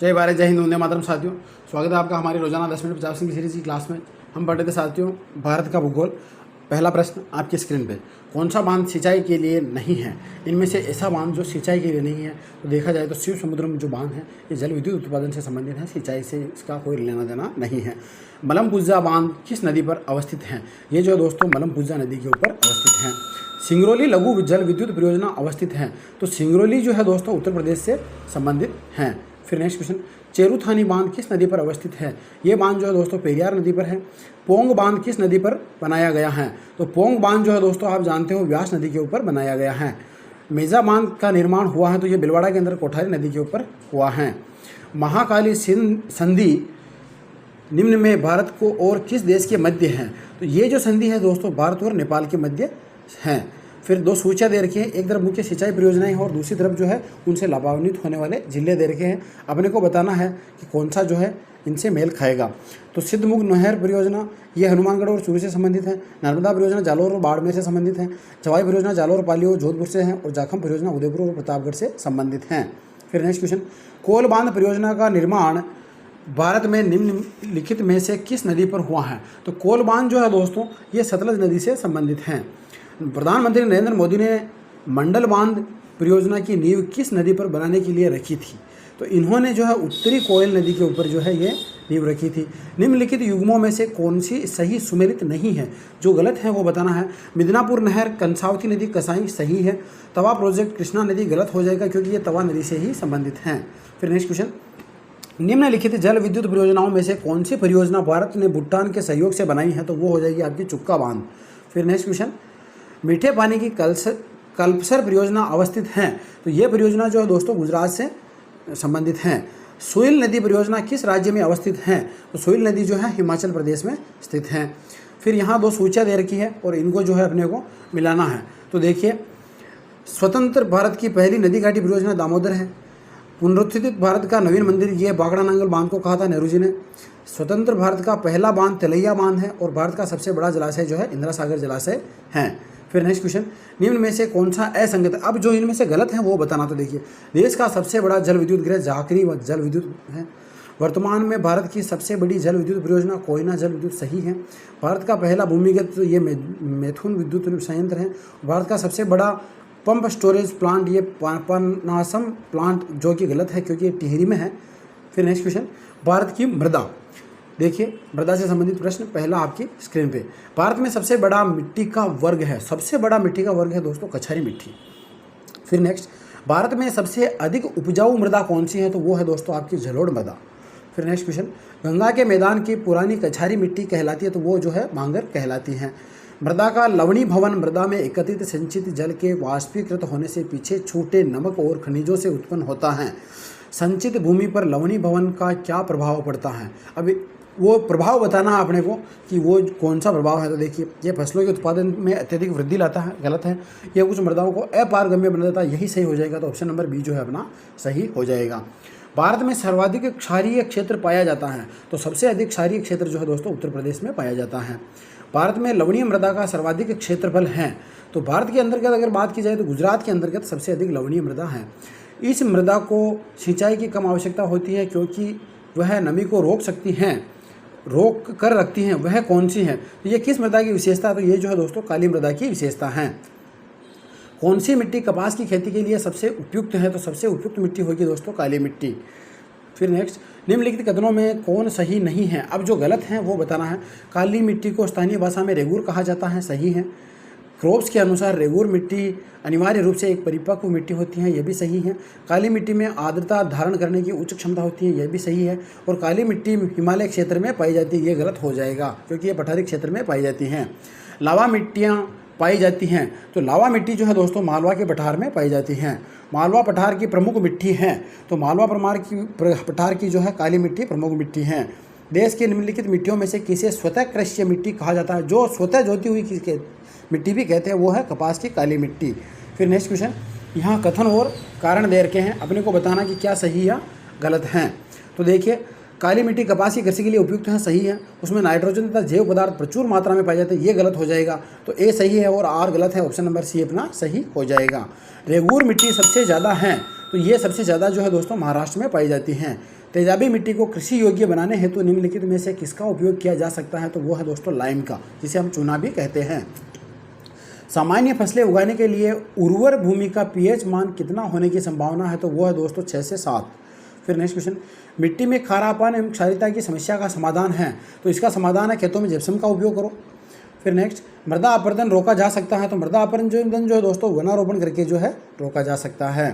जय भारत, जय हिंद, वंदे मातरम। साथियों, स्वागत है आपका हमारी रोजाना 10 मिनट 50 की सीरीज की क्लास में। हम पढ़ रहे थे साथियों भारत का भूगोल। पहला प्रश्न आपकी स्क्रीन पे, कौन सा बांध सिंचाई के लिए नहीं है? इनमें से ऐसा बांध जो सिंचाई के लिए नहीं है तो देखा जाए तो शिव समुद्र में जो बांध है ये जल विद्युत उत्पादन से संबंधित है, सिंचाई से इसका कोई लेना देना नहीं है। मलमपुझा बांध किस नदी पर अवस्थित है? ये जो दोस्तों मलमपुझा नदी के ऊपर अवस्थित है। सिंगरौली लघु जल विद्युत परियोजना अवस्थित है, तो सिंगरौली जो है दोस्तों उत्तर प्रदेश से संबंधित हैं। फिर नेक्स्ट क्वेश्चन, चेरुथानी बांध किस नदी पर अवस्थित है? ये बांध जो है दोस्तों पेरियार नदी पर है। पोंग बांध किस नदी पर बनाया गया है? तो पोंग बांध जो है दोस्तों आप जानते हो व्यास नदी के ऊपर बनाया गया है। मेजा बांध का निर्माण हुआ है तो ये बिलवाड़ा के अंदर कोठारी नदी के ऊपर हुआ है। महाकाली संधि निम्न में भारत को और किस देश के मध्य है? तो ये जो संधि है दोस्तों भारत और नेपाल के मध्य है। फिर दो सूचियाँ दे रखी हैं, एक तरफ मुख्य सिंचाई परियोजनाएं हैं और दूसरी तरफ जो है उनसे लाभान्वित होने वाले जिले दे रखे हैं। अपने को बताना है कि कौन सा जो है इनसे मेल खाएगा। तो सिद्धमुख नहर परियोजना ये हनुमानगढ़ और चूरू से संबंधित है। नर्मदा परियोजना जालौर और बाड़मेर से संबंधित है। जवाई परियोजना जालौर, पाली और जोधपुर से है और जाखम परियोजना उदयपुर और प्रतापगढ़ से संबंधित हैं। फिर नेक्स्ट क्वेश्चन, कोल बांध परियोजना का निर्माण भारत में निम्नलिखित में से किस नदी पर हुआ है? तो कोल बांध जो है दोस्तों ये सतलज नदी से संबंधित हैं। प्रधानमंत्री नरेंद्र मोदी ने मंडल बांध परियोजना की नींव किस नदी पर बनाने के लिए रखी थी? तो इन्होंने जो है उत्तरी कोयल नदी के ऊपर जो है ये नींव रखी थी। निम्नलिखित युग्मों में से कौन सी सही सुमेलित नहीं है? जो गलत है वो बताना है। मिदनापुर नहर, कंसावती नदी, कसाई सही है। तवा प्रोजेक्ट कृष्णा नदी गलत हो जाएगा क्योंकि ये तवा नदी से ही संबंधित हैं। फिर नेक्स्ट क्वेश्चन, निम्नलिखित जल विद्युत परियोजनाओं में से कौन सी परियोजना भारत ने भूटान के सहयोग से बनाई है? तो वो हो जाएगी आपकी चुक्का बांध। फिर नेक्स्ट क्वेश्चन, मीठे पानी की कल्पसर परियोजना अवस्थित है, तो ये परियोजना जो है दोस्तों गुजरात से संबंधित हैं। सोइल नदी परियोजना किस राज्य में अवस्थित है? तो सोइल नदी जो है हिमाचल प्रदेश में स्थित है। फिर यहाँ दो सूचियाँ दे रखी है और इनको जो है अपने को मिलाना है। तो देखिए, स्वतंत्र भारत की पहली नदी घाटी परियोजना दामोदर है। पुनरुत्थित भारत का नवीन मंदिर ये बागड़ा नांगल बांध को कहा था नेहरू जी ने। स्वतंत्र भारत का पहला बांध तिलैया बांध है और भारत का सबसे बड़ा जलाशय जो है इंदिरा सागर जलाशय है। फिर नेक्स्ट क्वेश्चन, निम्न में से कौन सा असंगत? अब जो इनमें से गलत है वो बताना। तो देखिए, देश का सबसे बड़ा जल विद्युत गृह जाखरी जल विद्युत है। वर्तमान में भारत की सबसे बड़ी जल विद्युत परियोजना कोयना जल विद्युत सही है। भारत का पहला भूमिगत ये मैथुन विद्युत संयंत्र है। भारत का सबसे बड़ा पंप स्टोरेज प्लांट ये पापनासम प्लांट जो कि गलत है क्योंकि ये टिहरी में है। फिर नेक्स्ट क्वेश्चन, भारत की मृदा, देखिए मृदा से संबंधित प्रश्न पहला आपकी स्क्रीन पे। भारत में सबसे बड़ा मिट्टी का वर्ग है, सबसे बड़ा मिट्टी का वर्ग है दोस्तों कछारी मिट्टी। फिर नेक्स्ट, भारत में सबसे अधिक उपजाऊ मृदा कौन सी है? तो वो है दोस्तों आपकी जलोढ़ मृदा। फिर नेक्स्ट क्वेश्चन, गंगा के मैदान की पुरानी कछारी मिट्टी कहलाती है, तो वो जो है मांगर कहलाती है। मृदा का लवणी भवन मृदा में एकत्रित संचित जल के वाष्पीकृत होने से पीछे छूटे नमक और खनिजों से उत्पन्न होता है। संचित भूमि पर लवणी भवन का क्या प्रभाव पड़ता है? अभी वो प्रभाव बताना है अपने को कि वो कौन सा प्रभाव है। तो देखिए, ये फसलों के उत्पादन में अत्यधिक वृद्धि लाता है, गलत है। ये कुछ मृदाओं को अपारगम्य बना देता है, यही सही हो जाएगा। तो ऑप्शन नंबर बी जो है अपना सही हो जाएगा। भारत में सर्वाधिक क्षारीय क्षेत्र पाया जाता है, तो सबसे अधिक क्षारीय क्षेत्र जो है दोस्तों उत्तर प्रदेश में पाया जाता है। भारत में लवणीय मृदा का सर्वाधिक क्षेत्रफल है, तो भारत के अंतर्गत अगर बात की जाए तो गुजरात के अंतर्गत सबसे अधिक लवणीय मृदा है। इस मृदा को सिंचाई की कम आवश्यकता होती है क्योंकि वह नमी को रोक कर रखती हैं। वह कौन सी है? तो ये किस मृदा की विशेषता है? तो ये जो है दोस्तों काली मृदा की विशेषता है। कौन सी मिट्टी कपास की खेती के लिए सबसे उपयुक्त है? तो सबसे उपयुक्त मिट्टी होगी दोस्तों काली मिट्टी। फिर नेक्स्ट, निम्नलिखित कथनों में कौन सही नहीं है? अब जो गलत है वो बताना है। काली मिट्टी को स्थानीय भाषा में रेगूर कहा जाता है, सही है। क्रोप्स के अनुसार रेगूर मिट्टी अनिवार्य रूप से एक परिपक्व मिट्टी होती है, यह भी सही है। काली मिट्टी में आर्द्रता धारण करने की उच्च क्षमता होती है, यह भी सही है। और काली मिट्टी हिमालय क्षेत्र में पाई जाती है, ये गलत हो जाएगा क्योंकि ये पठारी क्षेत्र में पाई जाती हैं। लावा मिट्टियाँ पाई जाती हैं, तो लावा मिट्टी जो है दोस्तों मालवा के पठार में पाई जाती हैं। मालवा पठार की प्रमुख मिट्टी है, तो मालवा पठार की जो है काली मिट्टी प्रमुख मिट्टी है। देश के निम्नलिखित मिट्टियों में से किसे स्वतः कृष्य मिट्टी कहा जाता है? जो स्वतः जोती हुई किसके मिट्टी भी कहते हैं वो है कपास की काली मिट्टी। फिर नेक्स्ट क्वेश्चन, यहाँ कथन और कारण दे रखे हैं, अपने को बताना कि क्या सही या गलत हैं। तो देखिए, काली मिट्टी कपास की कृषि के लिए उपयुक्त है, सही है। उसमें नाइट्रोजन तथा जैव पदार्थ प्रचुर मात्रा में पाए जाते हैं, ये गलत हो जाएगा। तो ए सही है और आर गलत है, ऑप्शन नंबर सी अपना सही हो जाएगा। रेगूर मिट्टी सबसे ज़्यादा है, तो ये सबसे ज़्यादा जो है दोस्तों महाराष्ट्र में पाई जाती हैं। तेजाबी मिट्टी को कृषि योग्य बनाने हेतु निम्नलिखित में से किसका उपयोग किया जा सकता है? तो वो है दोस्तों लाइम का, जिसे हम चूना भी कहते हैं। सामान्य फसलें उगाने के लिए उर्वर भूमि का पीएच मान कितना होने की संभावना है? तो वो है दोस्तों 6 से 7। फिर नेक्स्ट क्वेश्चन, मिट्टी में खारापन एवं क्षारीयता की समस्या का समाधान है, तो इसका समाधान है खेतों में जिप्सम का उपयोग करो। फिर नेक्स्ट, मृदा अपरदन रोका जा सकता है, तो मृदा अपरदन जो है दोस्तों वनारोपण करके जो है रोका जा सकता है।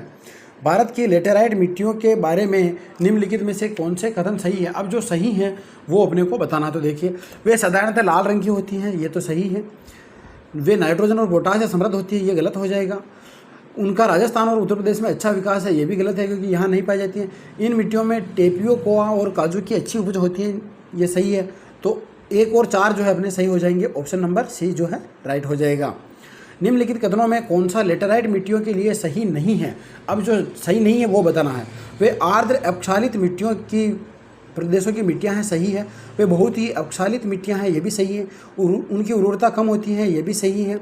भारत की लेटेराइट मिट्टियों के बारे में निम्नलिखित में से कौन से कथन सही है? अब जो सही है वो अपने को बताना। तो देखिए, वे साधारणतः लाल रंग की होती हैं, ये तो सही है। वे नाइट्रोजन और पोटाश से समृद्ध होती है, ये गलत हो जाएगा। उनका राजस्थान और उत्तर प्रदेश में अच्छा विकास है, ये भी गलत है क्योंकि यहाँ नहीं पाई जाती हैं। इन मिट्टियों में टेपियोकोआ और काजू की अच्छी उपज होती है, ये सही है। तो 1 और 4 जो है अपने सही हो जाएंगे। ऑप्शन नंबर सी जो है राइट हो जाएगा। निम्नलिखित कथनों में कौन सा लेटेराइट मिट्टियों के लिए सही नहीं है? अब जो सही नहीं है वो बताना है। वे आर्द्र अपक्षालित मिट्टियों की प्रदेशों की मिट्टियां हैं, सही है। वे बहुत ही अपक्षालित मिट्टियां हैं, ये भी सही है। उनकी उर्वरता कम होती है, ये भी सही है।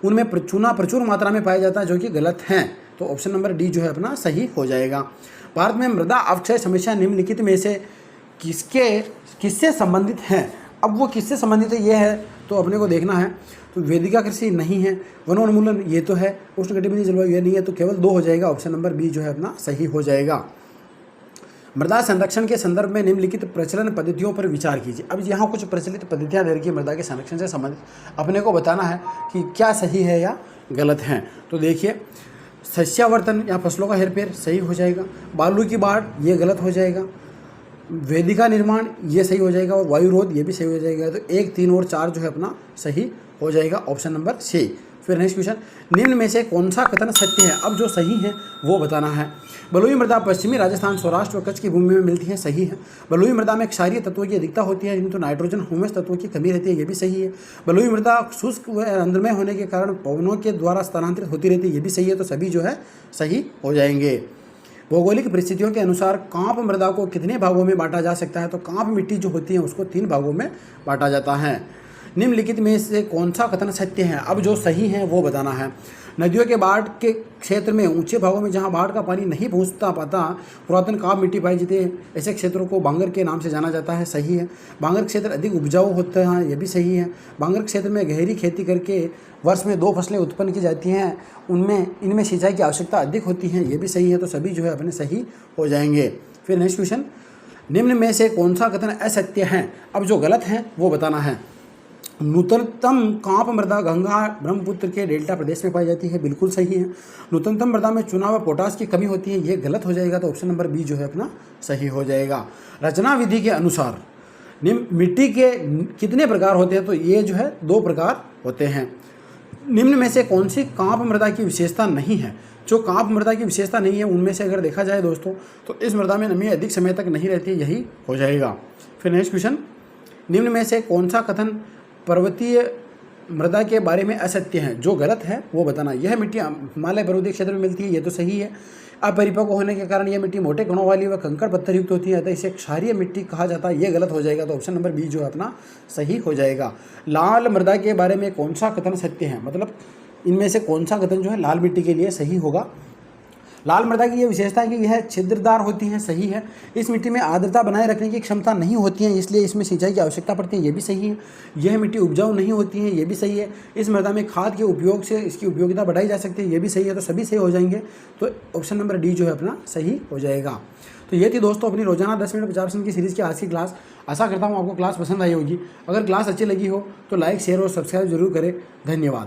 उनमें चूना प्रचुर मात्रा में पाया जाता है, जो कि गलत हैं। तो ऑप्शन नंबर डी जो है अपना सही हो जाएगा। भारत में मृदा अपक्षय समस्या निम्नलिखित में से किससे संबंधित है? अब वो किससे संबंधित है ये है तो अपने को देखना है। तो वेदिका कृषि नहीं है, वनोन्मूलन ये तो है, उष्णकटिबंधीय जलवायु ये नहीं है, तो केवल 2 हो जाएगा। ऑप्शन नंबर बी जो है अपना सही हो जाएगा। मृदा संरक्षण के संदर्भ में निम्नलिखित प्रचलन पद्धतियों पर विचार कीजिए। अब यहाँ कुछ प्रचलित पद्धतियाँ दे रखी है मृदा के संरक्षण से संबंधित, अपने को बताना है कि क्या सही है या गलत है। तो देखिए, सस्यावर्तन या फसलों का हेरफेर सही हो जाएगा। बालू की बाढ़ ये गलत हो जाएगा। वेदिका निर्माण ये सही हो जाएगा और वायुरोध ये भी सही हो जाएगा। तो 1, 3 और 4 जो है अपना सही हो जाएगा। Option number c. फिर नेक्स्ट क्वेश्चन, निम्न में से कौन सा कथन सत्य है? अब जो सही है वो बताना है। बलुई मृदा पश्चिमी राजस्थान, सौराष्ट्र व कच्छ की भूमि में मिलती है, सही है। बलुई मृदा में क्षारीय तत्वों की अधिकता होती है, किंतु नाइट्रोजन ह्यूमस तत्वों की कमी रहती है, ये भी सही है। बलुई मृदा शुष्क व रंध्रमय होने के कारण पवनों के द्वारा स्थानांतरित होती रहती है, ये भी सही है। तो सभी जो है सही हो जाएंगे। भौगोलिक परिस्थितियों के अनुसार कांप मृदा को कितने भागों में बांटा जा सकता है? तो कांप मिट्टी जो होती है उसको 3 भागों में बांटा जाता है। निम्नलिखित में से कौन सा कथन सत्य है? अब जो सही है वो बताना है। नदियों के बाढ़ के क्षेत्र में ऊंचे भागों में जहां बाढ़ का पानी नहीं पहुंचता पाता पुरातन कांप मिट्टी पाई जाती है, ऐसे क्षेत्रों को बांगर के नाम से जाना जाता है, सही है। बांगर क्षेत्र अधिक उपजाऊ होते हैं, ये भी सही है। बांगर क्षेत्र में गहरी खेती करके वर्ष में 2 फसलें उत्पन्न की जाती हैं, इनमें सिंचाई की आवश्यकता अधिक होती है, ये भी सही है। तो सभी जो है अपने सही हो जाएंगे। फिर नेक्स्ट क्वेश्चन, निम्न में से कौन सा कथन असत्य है? अब जो गलत है वो बताना है। नूतनतम कांप मृदा गंगा ब्रह्मपुत्र के डेल्टा प्रदेश में पाई जाती है, बिल्कुल सही है। नूतनतम मृदा में चूना व पोटाश की कमी होती है, ये गलत हो जाएगा। तो ऑप्शन नंबर बी जो है अपना सही हो जाएगा। रचना विधि के अनुसार मिट्टी के कितने प्रकार होते हैं? तो ये जो है 2 प्रकार होते हैं। निम्न में से कौन सी कांप मृदा की विशेषता नहीं है? जो कांप मृदा की विशेषता नहीं है उनमें से अगर देखा जाए दोस्तों तो इस मृदा में नमी अधिक समय तक नहीं रहती, यही हो जाएगा। फिर नेक्स्ट क्वेश्चन, निम्न में से कौन सा कथन पर्वतीय मृदा के बारे में असत्य है? जो गलत है वो बताना। यह मिट्टी हिमालय पर्वतीय क्षेत्र में मिलती है, ये तो सही है। अपरिपक्व होने के कारण यह मिट्टी मोटे कणों वाली व कंकड़ पत्थर युक्त होती है, अतः इसे क्षारीय मिट्टी कहा जाता है, ये गलत हो जाएगा। तो ऑप्शन नंबर बी जो है अपना सही हो जाएगा। लाल मृदा के बारे में कौन सा कथन सत्य है? मतलब इनमें से कौन सा कथन जो है लाल मिट्टी के लिए सही होगा? लाल मृदा की यह विशेषता है कि यह छिद्रदार होती है, सही है। इस मिट्टी में आर्द्रता बनाए रखने की क्षमता नहीं होती है, इसलिए इसमें सिंचाई की आवश्यकता पड़ती है, ये भी सही है। यह मिट्टी उपजाऊ नहीं होती है, ये भी सही है। इस मृदा में खाद के उपयोग से इसकी उपयोगिता बढ़ाई जा सकती है, ये भी सही है। तो सभी सही हो जाएंगे। तो ऑप्शन नंबर डी जो है अपना सही हो जाएगा। तो ये थी दोस्तों अपनी रोजाना 10 मिनट 50 प्रश्न की सीरीज़ की आज की क्लास। आशा करता हूँ आपको क्लास पसंद आई होगी। अगर क्लास अच्छी लगी हो तो लाइक, शेयर और सब्सक्राइब जरूर करें। धन्यवाद।